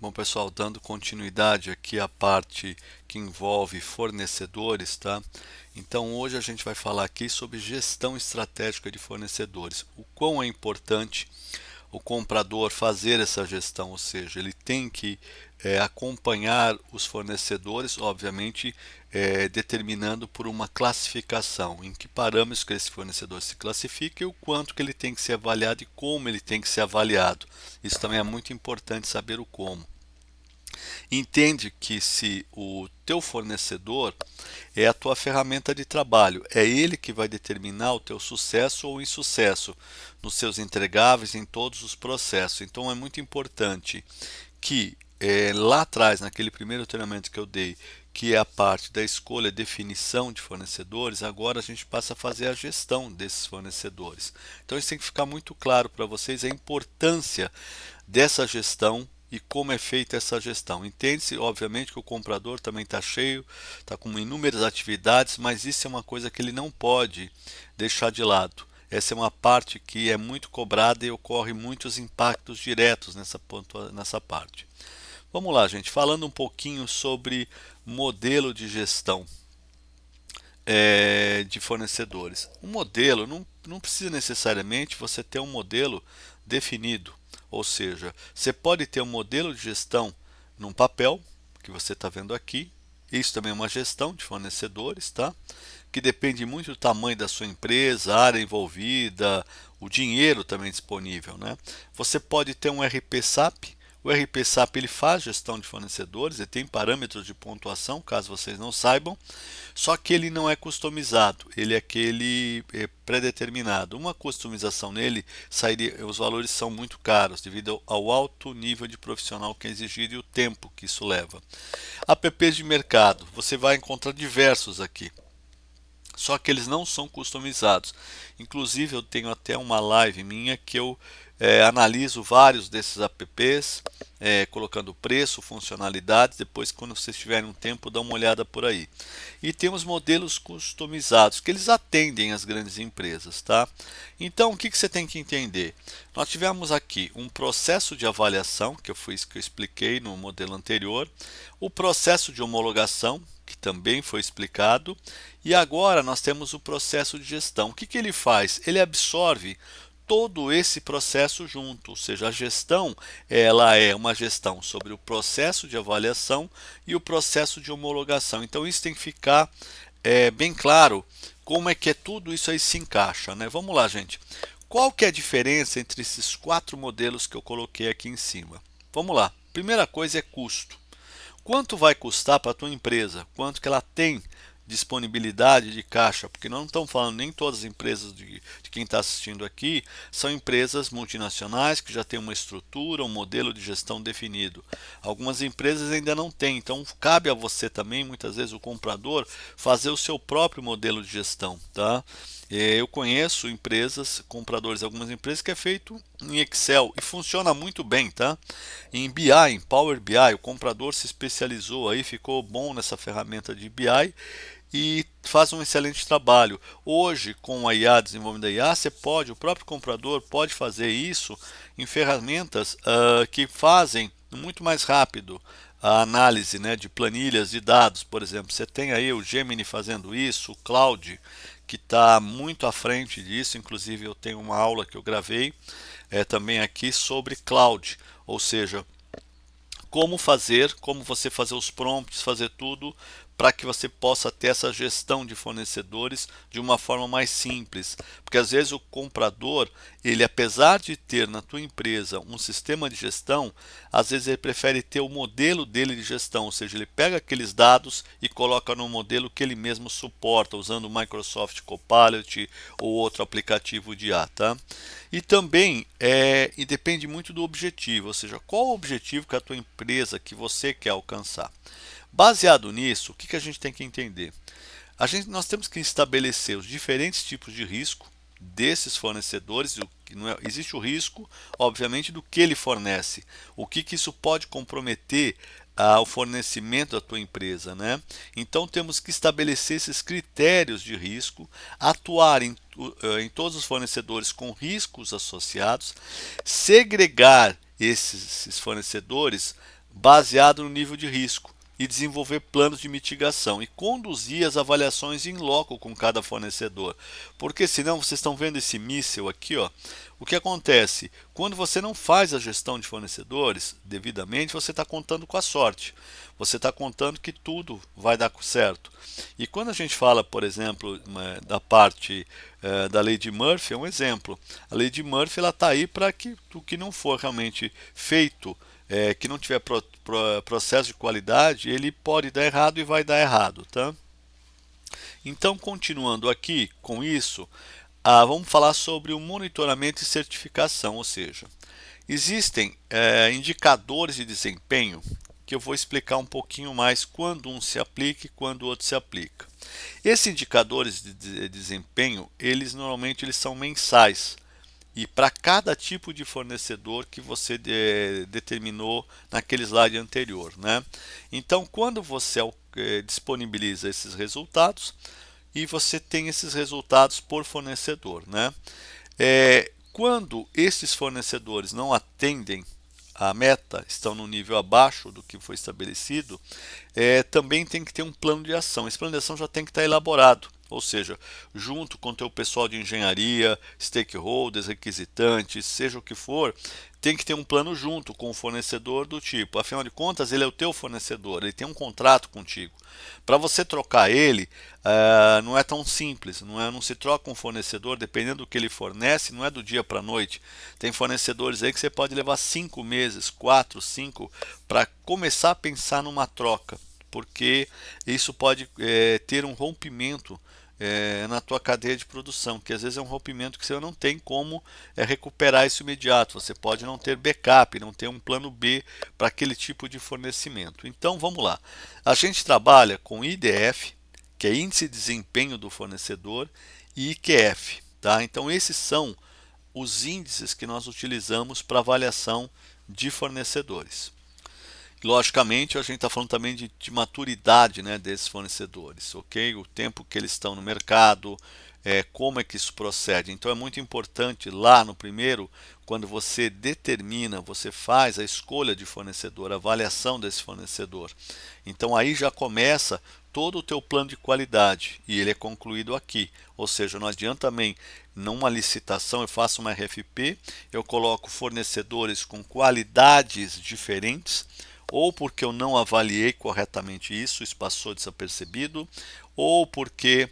Bom, pessoal, dando continuidade aqui à parte que envolve fornecedores, tá? Então, hoje a gente vai falar aqui sobre gestão estratégica de fornecedores. O quão é importante o comprador fazer essa gestão, ou seja, ele tem que acompanhar os fornecedores, obviamente, determinando por uma classificação, em que parâmetros que esse fornecedor se classifica e o quanto que ele tem que ser avaliado e como ele tem que ser avaliado. Isso também é muito importante saber o como. Entende que se o teu fornecedor é a tua ferramenta de trabalho, é ele que vai determinar o teu sucesso ou insucesso nos seus entregáveis, em todos os processos. Então é muito importante que lá atrás, naquele primeiro treinamento que eu dei, que é a parte da escolha e definição de fornecedores, agora a gente passa a fazer a gestão desses fornecedores. Então isso tem que ficar muito claro para vocês a importância dessa gestão e como é feita essa gestão. Entende-se, obviamente, que o comprador também está cheio, está com inúmeras atividades, mas isso é uma coisa que ele não pode deixar de lado. Essa é uma parte que é muito cobrada e ocorre muitos impactos diretos nessa parte. Vamos lá, gente, falando um pouquinho sobre modelo de gestão de fornecedores. Um modelo não precisa necessariamente você ter um modelo definido, ou seja, você pode ter um modelo de gestão num papel, que você está vendo aqui. Isso também é uma gestão de fornecedores, tá? Que depende muito do tamanho da sua empresa, a área envolvida, o dinheiro também disponível, né? Você pode ter um RP SAP. O RP SAP ele faz gestão de fornecedores, ele tem parâmetros de pontuação, caso vocês não saibam, só que ele não é customizado, ele é aquele pré-determinado. Uma customização nele, os valores são muito caros devido ao alto nível de profissional que é exigido e o tempo que isso leva. Apps de mercado, você vai encontrar diversos aqui. Só que eles não são customizados. Inclusive eu tenho até uma live minha que eu analiso vários desses apps, colocando preço, funcionalidades. Depois, quando vocês tiverem um tempo, dá uma olhada por aí. E temos modelos customizados que eles atendem as grandes empresas, tá? Então, o que você tem que entender? Nós tivemos aqui um processo de avaliação, que eu expliquei no modelo anterior, o processo de homologação, que também foi explicado, e agora nós temos o processo de gestão. O que ele faz? Ele absorve todo esse processo junto, ou seja, a gestão ela é uma gestão sobre o processo de avaliação e o processo de homologação. Então isso tem que ficar bem claro como é que tudo isso aí se encaixa, né? Vamos lá, gente. Qual que é a diferença entre esses quatro modelos que eu coloquei aqui em cima? Vamos lá. Primeira coisa é custo. Quanto vai custar para a tua empresa? Quanto que ela tem disponibilidade de caixa? Porque nós não estamos falando nem todas as empresas de quem está assistindo aqui são empresas multinacionais que já têm uma estrutura, um modelo de gestão definido. Algumas empresas ainda não têm, então cabe a você também, muitas vezes o comprador, fazer o seu próprio modelo de gestão, tá? Eu conheço empresas, compradores de algumas empresas que é feito em Excel e funciona muito bem, tá? Em BI, em Power BI, o comprador se especializou aí, ficou bom nessa ferramenta de BI e faz um excelente trabalho. Hoje, com a IA, desenvolvimento da IA, o próprio comprador pode fazer isso em ferramentas que fazem muito mais rápido a análise, né, de planilhas de dados, por exemplo. Você tem aí o Gemini fazendo isso, o Cloud, que está muito à frente disso. Inclusive, eu tenho uma aula que eu gravei também aqui sobre Cloud, ou seja, como você fazer os prompts, fazer tudo para que você possa ter essa gestão de fornecedores de uma forma mais simples. Porque às vezes o comprador, ele apesar de ter na tua empresa um sistema de gestão, às vezes ele prefere ter o modelo dele de gestão, ou seja, ele pega aqueles dados e coloca no modelo que ele mesmo suporta, usando o Microsoft Copilot ou outro aplicativo de IA, tá? E também e depende muito do objetivo, ou seja, qual o objetivo que a tua empresa que você quer alcançar. Baseado nisso, o que a gente tem que entender? Nós temos que estabelecer os diferentes tipos de risco desses fornecedores. Existe o risco, obviamente, do que ele fornece. O que isso pode comprometer o fornecimento da tua empresa, né? Então temos que estabelecer esses critérios de risco, atuar em todos os fornecedores com riscos associados, segregar esses fornecedores baseado no nível de risco e desenvolver planos de mitigação e conduzir as avaliações em loco com cada fornecedor. Porque senão vocês estão vendo esse míssil aqui, ó. O que acontece? Quando você não faz a gestão de fornecedores devidamente, você está contando com a sorte. Você está contando que tudo vai dar certo. E quando a gente fala, por exemplo, da parte da lei de Murphy, é um exemplo. A lei de Murphy está aí para que o que não for realmente feito, que não tiver processo de qualidade, ele pode dar errado e vai dar errado, tá? Então, continuando aqui com isso, vamos falar sobre o monitoramento e certificação, ou seja, existem indicadores de desempenho que eu vou explicar um pouquinho mais quando um se aplica e quando o outro se aplica. Esses indicadores de desempenho, eles são mensais e para cada tipo de fornecedor que você determinou naquele slide anterior, né? Então, quando você disponibiliza esses resultados e você tem esses resultados por fornecedor, né? Quando esses fornecedores não atendem a meta, estão no nível abaixo do que foi estabelecido, também tem que ter um plano de ação. Esse plano de ação já tem que estar elaborado, ou seja, junto com o teu pessoal de engenharia, stakeholders, requisitantes, seja o que for, tem que ter um plano junto com o fornecedor do tipo, afinal de contas, ele é o teu fornecedor, ele tem um contrato contigo. Para você trocar ele, não é tão simples, não se troca um fornecedor, dependendo do que ele fornece, não é do dia para a noite. Tem fornecedores aí que você pode levar 5 meses, 4, 5, para começar a pensar numa troca, porque isso pode ter um rompimento na tua cadeia de produção, que às vezes é um rompimento que você não tem como recuperar isso imediato. Você pode não ter backup, não ter um plano B para aquele tipo de fornecimento. Então vamos lá. A gente trabalha com IDF, que é Índice de Desempenho do Fornecedor, e IQF. Tá? Então esses são os índices que nós utilizamos para avaliação de fornecedores. Logicamente, a gente está falando também de maturidade, né, desses fornecedores, ok? O tempo que eles estão no mercado, como é que isso procede. Então é muito importante lá no primeiro, quando você determina, você faz a escolha de fornecedor, a avaliação desse fornecedor. Então aí já começa todo o teu plano de qualidade e ele é concluído aqui. Ou seja, não adianta também numa licitação eu faço uma RFP, eu coloco fornecedores com qualidades diferentes, ou porque eu não avaliei corretamente isso passou desapercebido, ou porque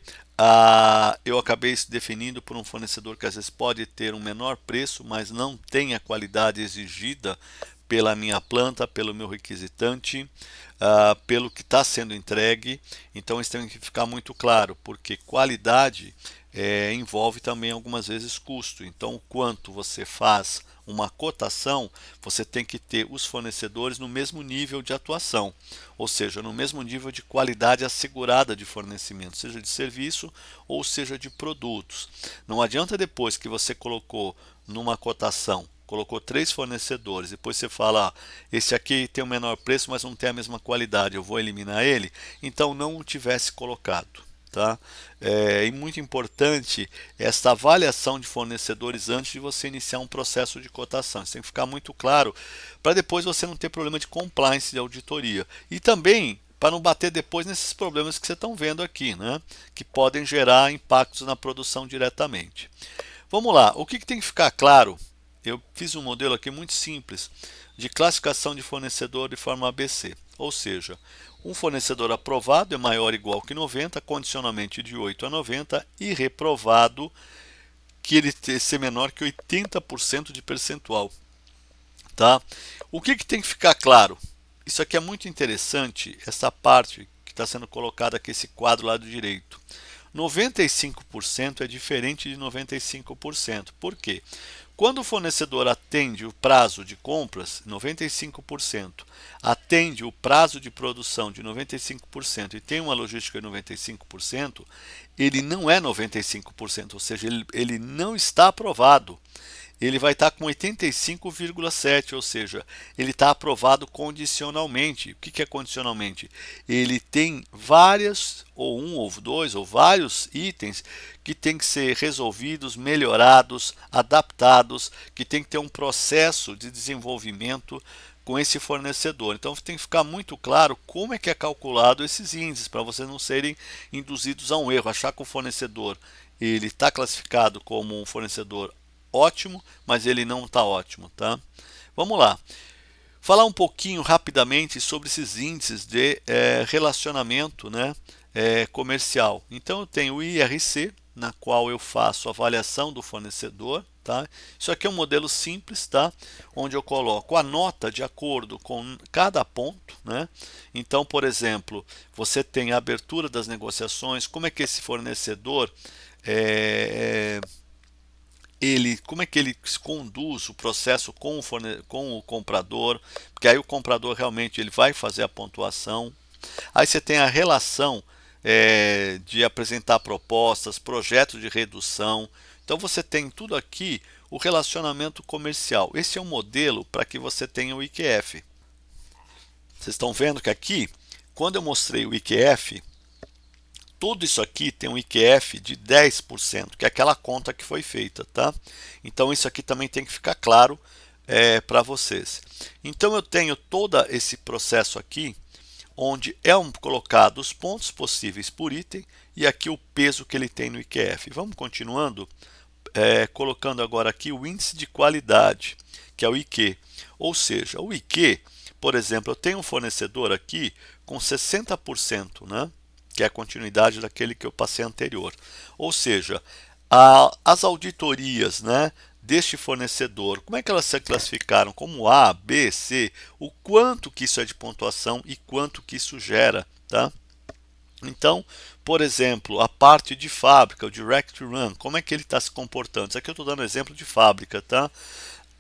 eu acabei definindo por um fornecedor que às vezes pode ter um menor preço, mas não tem a qualidade exigida pela minha planta, pelo meu requisitante, pelo que está sendo entregue. Então isso tem que ficar muito claro, porque qualidade envolve também algumas vezes custo. Então, o quanto você faz uma cotação, você tem que ter os fornecedores no mesmo nível de atuação, ou seja, no mesmo nível de qualidade assegurada de fornecimento, seja de serviço ou seja de produtos. Não adianta depois que você colocou numa cotação, colocou 3 fornecedores, depois você fala, esse aqui tem o menor preço, mas não tem a mesma qualidade, eu vou eliminar ele, então não o tivesse colocado. Tá? E muito importante esta avaliação de fornecedores antes de você iniciar um processo de cotação. Isso tem que ficar muito claro para depois você não ter problema de compliance de auditoria. E também para não bater depois nesses problemas que vocês estão vendo aqui, né? Que podem gerar impactos na produção diretamente. Vamos lá, o que tem que ficar claro? Eu fiz um modelo aqui muito simples de classificação de fornecedor de forma ABC, ou seja, um fornecedor aprovado é maior ou igual que 90, condicionalmente de 8 a 90, e reprovado que ele ser menor que 80% de percentual. Tá? O que tem que ficar claro? Isso aqui é muito interessante, essa parte que está sendo colocada aqui, esse quadro lá do direito. 95% é diferente de 95%. Por quê? Quando o fornecedor atende o prazo de compras, 95%, atende o prazo de produção de 95% e tem uma logística de 95%, ele não é 95%, ou seja, ele não está aprovado. Ele vai estar com 85,7%, ou seja, ele está aprovado condicionalmente. O que é condicionalmente? Ele tem várias, ou um, ou dois, ou vários itens que tem que ser resolvidos, melhorados, adaptados, que tem que ter um processo de desenvolvimento com esse fornecedor. Então tem que ficar muito claro como é que é calculado esses índices, para vocês não serem induzidos a um erro, achar que o fornecedor ele está classificado como um fornecedor ótimo, mas ele não está ótimo, tá? Vamos lá. Falar um pouquinho rapidamente sobre esses índices de relacionamento, né, comercial. Então eu tenho o IRC, na qual eu faço a avaliação do fornecedor, tá? Isso aqui é um modelo simples, tá? Onde eu coloco a nota de acordo com cada ponto, né? Então, por exemplo, você tem a abertura das negociações, como é que esse fornecedor como é que ele conduz o processo com o comprador, porque aí o comprador realmente ele vai fazer a pontuação. Aí você tem a relação de apresentar propostas, projetos de redução. Então você tem tudo aqui o relacionamento comercial. Esse é um modelo para que você tenha o IQF. Vocês estão vendo que aqui, quando eu mostrei o IQF, tudo isso aqui tem um IQF de 10%, que é aquela conta que foi feita, tá? Então isso aqui também tem que ficar claro para vocês. Então eu tenho todo esse processo aqui, onde colocado os pontos possíveis por item e aqui o peso que ele tem no IQF. Vamos continuando, colocando agora aqui o índice de qualidade, que é o IQ. Ou seja, o IQ, por exemplo, eu tenho um fornecedor aqui com 60%, né? Que é a continuidade daquele que eu passei anterior. Ou seja, as auditorias, né, deste fornecedor, como é que elas se classificaram? Como A, B, C, o quanto que isso é de pontuação e quanto que isso gera, tá? Então, por exemplo, a parte de fábrica, o Direct Run, como é que ele está se comportando? Isso aqui eu estou dando exemplo de fábrica, tá?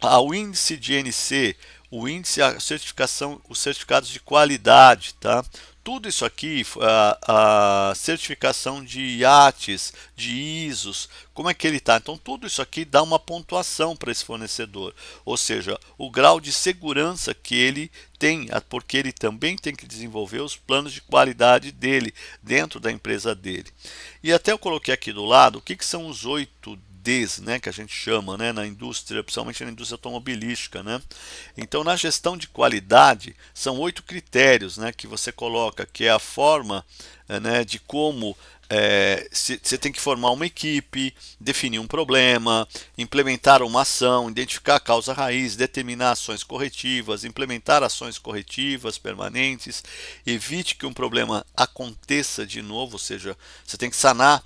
O índice de NC, o índice, a certificação, os certificados de qualidade, tá? Tudo isso aqui, a certificação de IATs, de ISOs, como é que ele está? Então tudo isso aqui dá uma pontuação para esse fornecedor, ou seja, o grau de segurança que ele tem, porque ele também tem que desenvolver os planos de qualidade dele, dentro da empresa dele. E até eu coloquei aqui do lado, o que são os 8 Ds, né, que a gente chama, né, na indústria, principalmente na indústria automobilística, né? Então, na gestão de qualidade, são 8 critérios, né, que você coloca, que é a forma, né, de como você tem que formar uma equipe, definir um problema, implementar uma ação, identificar a causa raiz, determinar ações corretivas, implementar ações corretivas permanentes, evite que um problema aconteça de novo, ou seja, você tem que sanar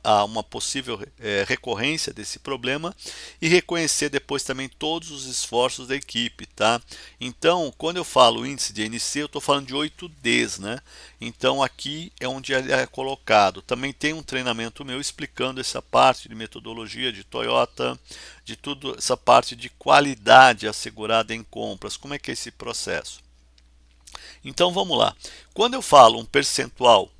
a uma possível recorrência desse problema e reconhecer depois também todos os esforços da equipe, tá? Então, quando eu falo índice de NC, eu estou falando de 8Ds, né? Então, aqui é onde ele é colocado. Também tem um treinamento meu explicando essa parte de metodologia de Toyota, de tudo essa parte de qualidade assegurada em compras. Como é que é esse processo? Então, vamos lá. Quando eu falo um percentual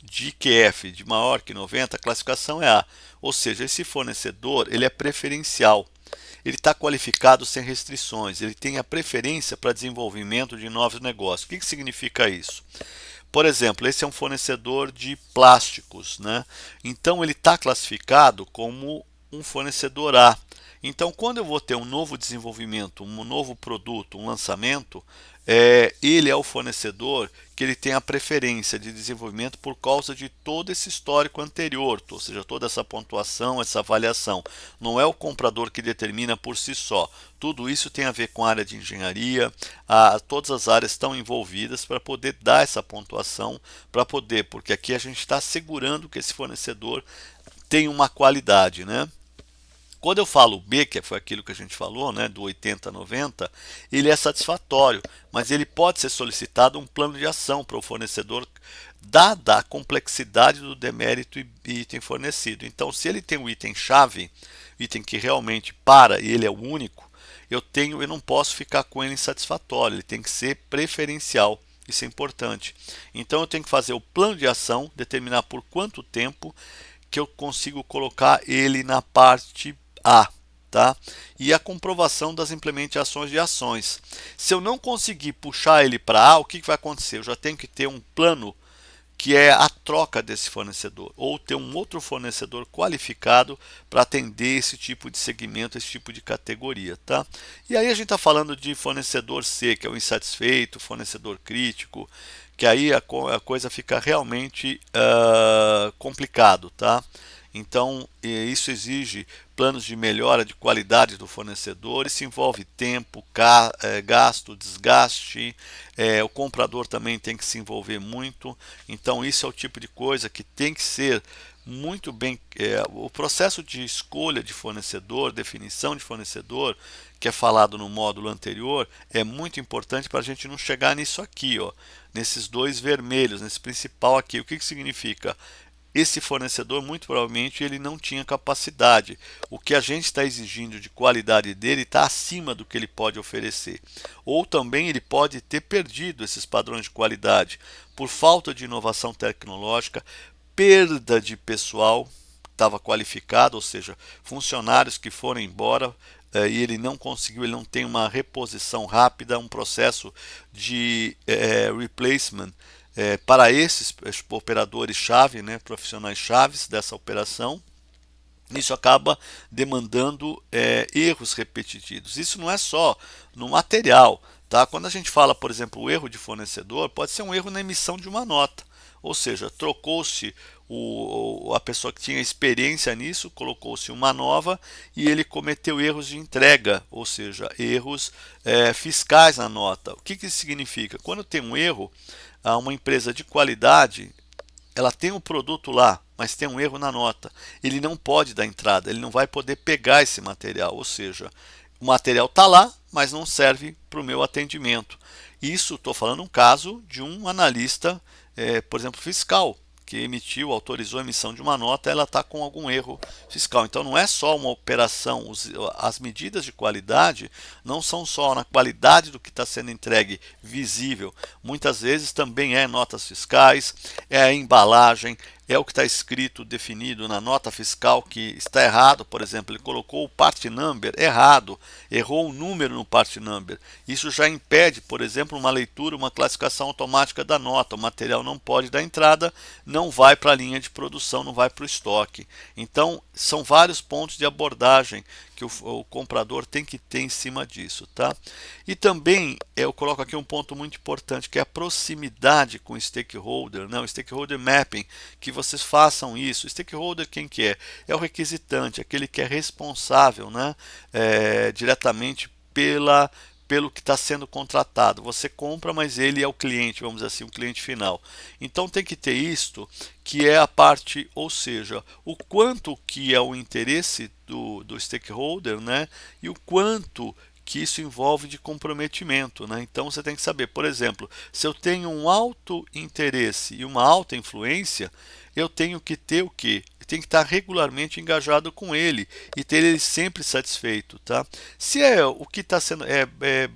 de IQF de maior que 90, a classificação é A. Ou seja, esse fornecedor ele é preferencial. Ele está qualificado sem restrições. Ele tem a preferência para desenvolvimento de novos negócios. O que significa isso? Por exemplo, esse é um fornecedor de plásticos, né? Então ele está classificado como um fornecedor A. Então, quando eu vou ter um novo desenvolvimento, um novo produto, um lançamento, ele é o fornecedor que ele tem a preferência de desenvolvimento por causa de todo esse histórico anterior, ou seja, toda essa pontuação, essa avaliação. Não é o comprador que determina por si só. Tudo isso tem a ver com a área de engenharia, todas as áreas estão envolvidas para poder dar essa pontuação, porque aqui a gente está assegurando que esse fornecedor tem uma qualidade, né? Quando eu falo B, que foi aquilo que a gente falou, né, do 80 a 90, ele é satisfatório, mas ele pode ser solicitado um plano de ação para o fornecedor, dada a complexidade do demérito e item fornecido. Então, se ele tem um item-chave, item que realmente para e ele é o único, eu não posso ficar com ele insatisfatório, ele tem que ser preferencial. Isso é importante. Então, eu tenho que fazer o plano de ação, determinar por quanto tempo que eu consigo colocar ele na parte A, tá? E a comprovação das implementações de ações. Se eu não conseguir puxar ele para A, o que vai acontecer? Eu já tenho que ter um plano que é a troca desse fornecedor, ou ter um outro fornecedor qualificado para atender esse tipo de segmento, esse tipo de categoria, tá? E aí a gente está falando de fornecedor C, que é o insatisfeito, fornecedor crítico, que aí a coisa fica realmente complicado, tá? Então, isso exige planos de melhora de qualidade do fornecedor, isso envolve tempo, gasto, desgaste, o comprador também tem que se envolver muito, então isso é o tipo de coisa que tem que ser muito bem, o processo de escolha de fornecedor, definição de fornecedor, que é falado no módulo anterior, é muito importante para a gente não chegar nisso aqui, ó, nesses dois vermelhos, nesse principal aqui. O que significa? Esse fornecedor muito provavelmente ele não tinha capacidade. O que a gente está exigindo de qualidade dele está acima do que ele pode oferecer. Ou também ele pode ter perdido esses padrões de qualidade por falta de inovação tecnológica, perda de pessoal que estava qualificado, ou seja, funcionários que foram embora e ele não conseguiu, ele não tem uma reposição rápida, um processo de replacement para esses operadores-chave, né, profissionais chaves dessa operação. Isso acaba demandando erros repetitivos. Isso não é só no material. Tá? Quando a gente fala, por exemplo, o erro de fornecedor, pode ser um erro na emissão de uma nota. Ou seja, trocou-se a pessoa que tinha experiência nisso, colocou-se uma nova e ele cometeu erros de entrega, ou seja, erros fiscais na nota. O que isso significa? Quando tem um erro, uma empresa de qualidade ela tem o produto lá, mas tem um erro na nota. Ele não pode dar entrada, ele não vai poder pegar esse material, ou seja, o material está lá, mas não serve para o meu atendimento. Isso estou falando um caso de um analista, por exemplo, fiscal, que emitiu, autorizou a emissão de uma nota, ela está com algum erro fiscal. Então não é só uma operação, as medidas de qualidade não são só na qualidade do que está sendo entregue visível, muitas vezes também é notas fiscais, é a embalagem, é o que está escrito, definido na nota fiscal que está errado. Por exemplo, ele colocou o part number errado, errou o número no part number. Isso já impede, por exemplo, uma leitura, uma classificação automática da nota. O material não pode dar entrada, não vai para a linha de produção, não vai para o estoque. Então, são vários pontos de abordagem que o comprador tem que ter em cima disso, tá? E também eu coloco aqui um ponto muito importante, que é a proximidade com o stakeholder, né? O stakeholder mapping, que vocês façam isso. O stakeholder quem que é? É o requisitante, aquele que é responsável, né? Diretamente pelo que está sendo contratado. Você compra, mas ele é o cliente, vamos dizer assim, o cliente final. Então tem que ter isto, que é a parte, ou seja, o quanto que é o interesse do stakeholder, né? E o quanto que isso envolve de comprometimento, né? Então você tem que saber, por exemplo, se eu tenho um alto interesse e uma alta influência, eu tenho que ter o quê? Tem que estar regularmente engajado com ele e ter ele sempre satisfeito, tá? Se o que está sendo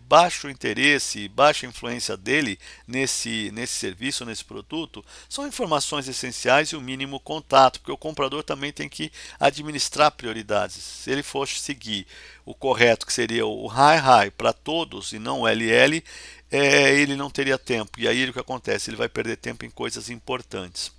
baixo interesse, baixa influência dele nesse serviço, nesse produto, são informações essenciais e o mínimo contato, porque o comprador também tem que administrar prioridades. Se ele for seguir o correto, que seria o high para todos e não o LL, ele não teria tempo. E aí o que acontece? Ele vai perder tempo em coisas importantes.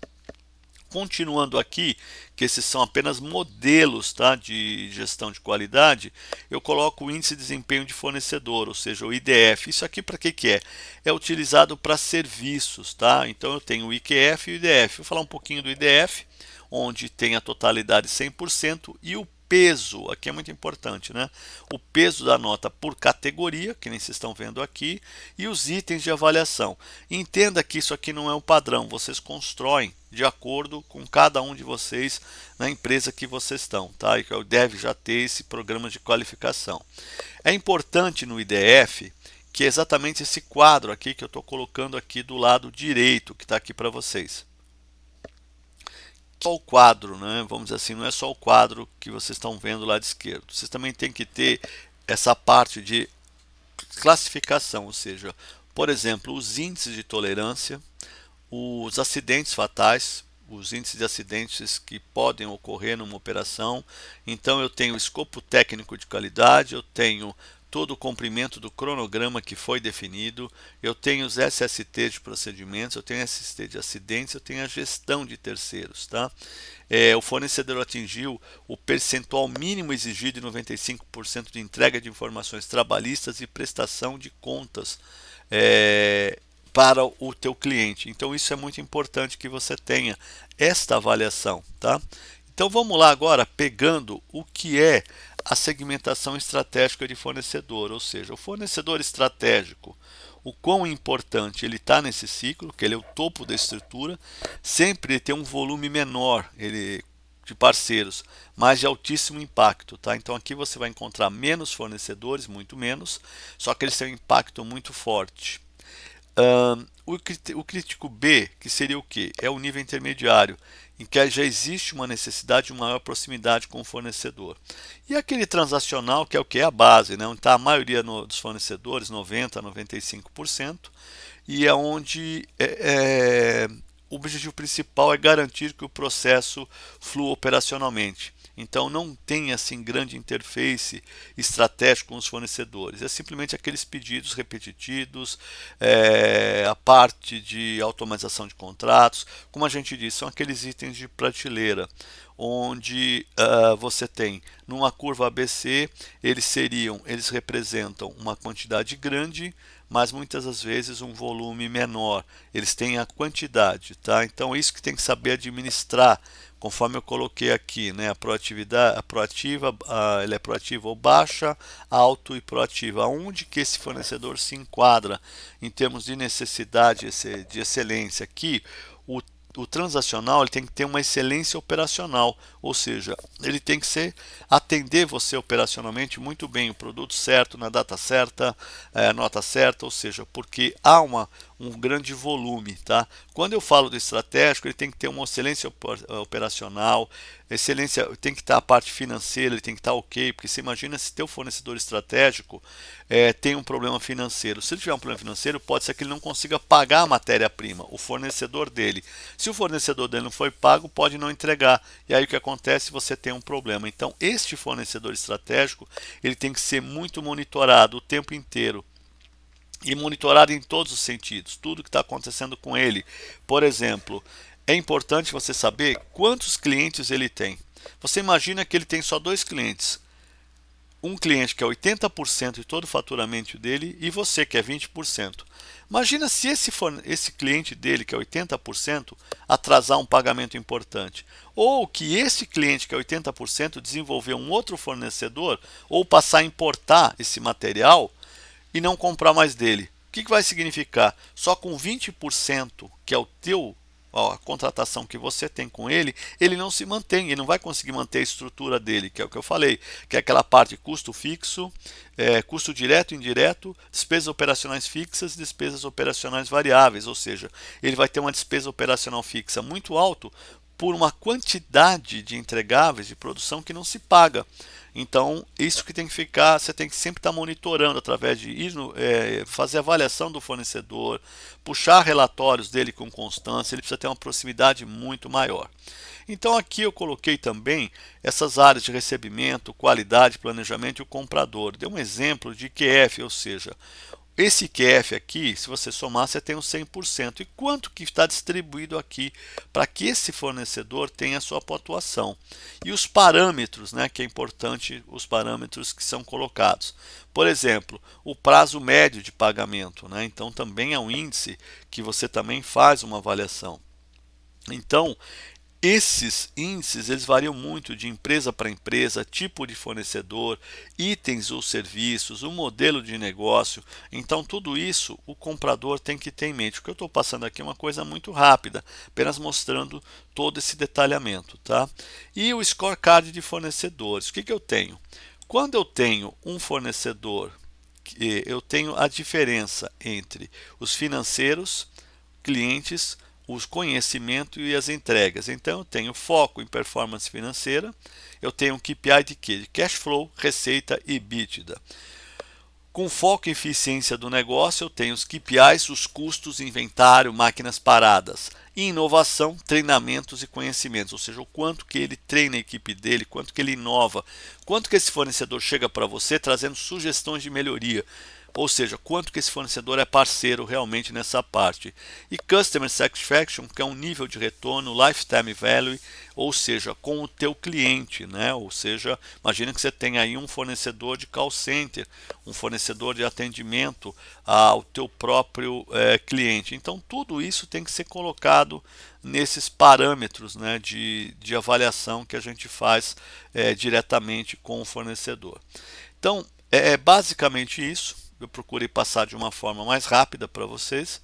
Continuando aqui, que esses são apenas modelos, tá, de gestão de qualidade, eu coloco o índice de desempenho de fornecedor, ou seja, o IDF. Isso aqui para que é? É utilizado para serviços, tá? Então eu tenho o IQF e o IDF. Vou falar um pouquinho do IDF, onde tem a totalidade 100% e o peso, aqui é muito importante, né? O peso da nota por categoria, que nem vocês estão vendo aqui, e os itens de avaliação. Entenda que isso aqui não é um padrão, vocês constroem de acordo com cada um de vocês na empresa que vocês estão, tá? E que deve já ter esse programa de qualificação. É importante no IDF que é exatamente esse quadro aqui que eu estou colocando aqui do lado direito, que está aqui para vocês. Só o quadro, né? Vamos dizer assim, não é só o quadro que vocês estão vendo lá de esquerdo. Vocês também têm que ter essa parte de classificação, ou seja, por exemplo, os índices de tolerância, os acidentes fatais, os índices de acidentes que podem ocorrer numa operação. Então eu tenho escopo técnico de qualidade, eu tenho todo o cumprimento do cronograma que foi definido, eu tenho os SST de procedimentos, eu tenho SST de acidentes, eu tenho a gestão de terceiros, tá? O fornecedor atingiu o percentual mínimo exigido de 95% de entrega de informações trabalhistas e prestação de contas para o teu cliente. Então isso é muito importante que você tenha esta avaliação, tá? Então vamos lá agora pegando o que é a segmentação estratégica de fornecedor, ou seja, o fornecedor estratégico, o quão importante ele está nesse ciclo, que ele é o topo da estrutura, sempre tem um volume menor de parceiros, mas de altíssimo impacto, tá? Então aqui você vai encontrar menos fornecedores, muito menos, só que eles têm um impacto muito forte. O crítico B, que seria o que? É o nível intermediário, em que já existe uma necessidade de maior proximidade com o fornecedor. E aquele transacional, que é o que? É a base, né? Onde está a maioria dos fornecedores, 90% a 95%, e é onde o objetivo principal é garantir que o processo flua operacionalmente. Então não tem assim grande interface estratégico com os fornecedores. É simplesmente aqueles pedidos repetitivos, a parte de automatização de contratos. Como a gente disse, são aqueles itens de prateleira, onde você tem numa curva ABC, eles representam uma quantidade grande, mas muitas das vezes um volume menor. Eles têm a quantidade, tá? Então é isso que tem que saber administrar, conforme eu coloquei aqui, né? A proatividade, a proativa, ela é proativa ou baixa, alto e proativa. Aonde que esse fornecedor se enquadra em termos de necessidade de excelência? Aqui, o transacional ele tem que ter uma excelência operacional, ou seja, ele tem que atender você operacionalmente muito bem, o produto certo, na data certa, nota certa, ou seja, porque há um grande volume, tá? Quando eu falo do estratégico, ele tem que ter uma excelência operacional, excelência, tem que estar a parte financeira, ele tem que estar ok, porque você imagina se teu fornecedor estratégico tem um problema financeiro. Se ele tiver um problema financeiro, pode ser que ele não consiga pagar a matéria-prima, o fornecedor dele. Se o fornecedor dele não foi pago, pode não entregar. E aí o que acontece? Você tem um problema. Então, este fornecedor estratégico, ele tem que ser muito monitorado o tempo inteiro. E monitorado em todos os sentidos, tudo que está acontecendo com ele. Por exemplo, é importante você saber quantos clientes ele tem. Você imagina que ele tem só 2 clientes. Um cliente que é 80% de todo o faturamento dele e você que é 20%. Imagina se esse cliente dele, que é 80%, atrasar um pagamento importante. Ou que esse cliente, que é 80%, desenvolver um outro fornecedor ou passar a importar esse material e não comprar mais dele. O que vai significar? Só com 20%, que é a contratação que você tem com ele, ele não se mantém, ele não vai conseguir manter a estrutura dele, que é o que eu falei, que é aquela parte custo fixo, custo direto e indireto, despesas operacionais fixas, despesas operacionais variáveis, ou seja, ele vai ter uma despesa operacional fixa muito alta por uma quantidade de entregáveis de produção que não se paga. Então, isso que tem que ficar, você tem que sempre estar monitorando através de fazer avaliação do fornecedor, puxar relatórios dele com constância, ele precisa ter uma proximidade muito maior. Então aqui eu coloquei também essas áreas de recebimento, qualidade, planejamento e o comprador. Dei um exemplo de QF, ou seja, esse QF aqui, se você somar, você tem um 100%. E quanto que está distribuído aqui para que esse fornecedor tenha a sua pontuação? E os parâmetros, né, que é importante, os parâmetros que são colocados. Por exemplo, o prazo médio de pagamento, né? Então também é um índice que você também faz uma avaliação. Então, esses índices eles variam muito de empresa para empresa, tipo de fornecedor, itens ou serviços, o modelo de negócio. Então tudo isso o comprador tem que ter em mente. O que eu estou passando aqui é uma coisa muito rápida, apenas mostrando todo esse detalhamento, tá? E o scorecard de fornecedores. O que eu tenho? Quando eu tenho um fornecedor, eu tenho a diferença entre os financeiros, clientes, os conhecimento e as entregas. Então eu tenho foco em performance financeira, eu tenho um KPI de quê? De cash flow, receita e EBITDA. Com foco em eficiência do negócio, eu tenho os KPIs, os custos, inventário, máquinas paradas. E inovação, treinamentos e conhecimentos, ou seja, o quanto que ele treina a equipe dele, quanto que ele inova, quanto que esse fornecedor chega para você trazendo sugestões de melhoria. Ou seja, quanto que esse fornecedor é parceiro realmente nessa parte. E Customer Satisfaction, que é um nível de retorno, Lifetime Value, ou seja, com o teu cliente, né? Ou seja, imagina que você tem aí um fornecedor de call center, um fornecedor de atendimento ao teu próprio cliente. Então, tudo isso tem que ser colocado nesses parâmetros, né, de avaliação que a gente faz diretamente com o fornecedor. Então, é basicamente isso. Eu procurei passar de uma forma mais rápida para vocês,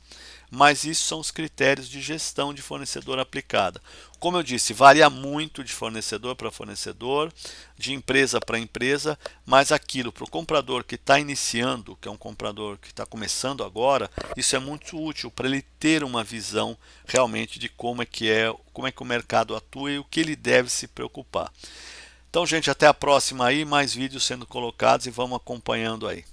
mas isso são os critérios de gestão de fornecedor aplicada. Como eu disse, varia muito de fornecedor para fornecedor, de empresa para empresa, mas aquilo para o comprador que está iniciando, que é um comprador que está começando agora, isso é muito útil para ele ter uma visão realmente de como é que o mercado atua e o que ele deve se preocupar. Então, gente, até a próxima aí, mais vídeos sendo colocados e vamos acompanhando aí.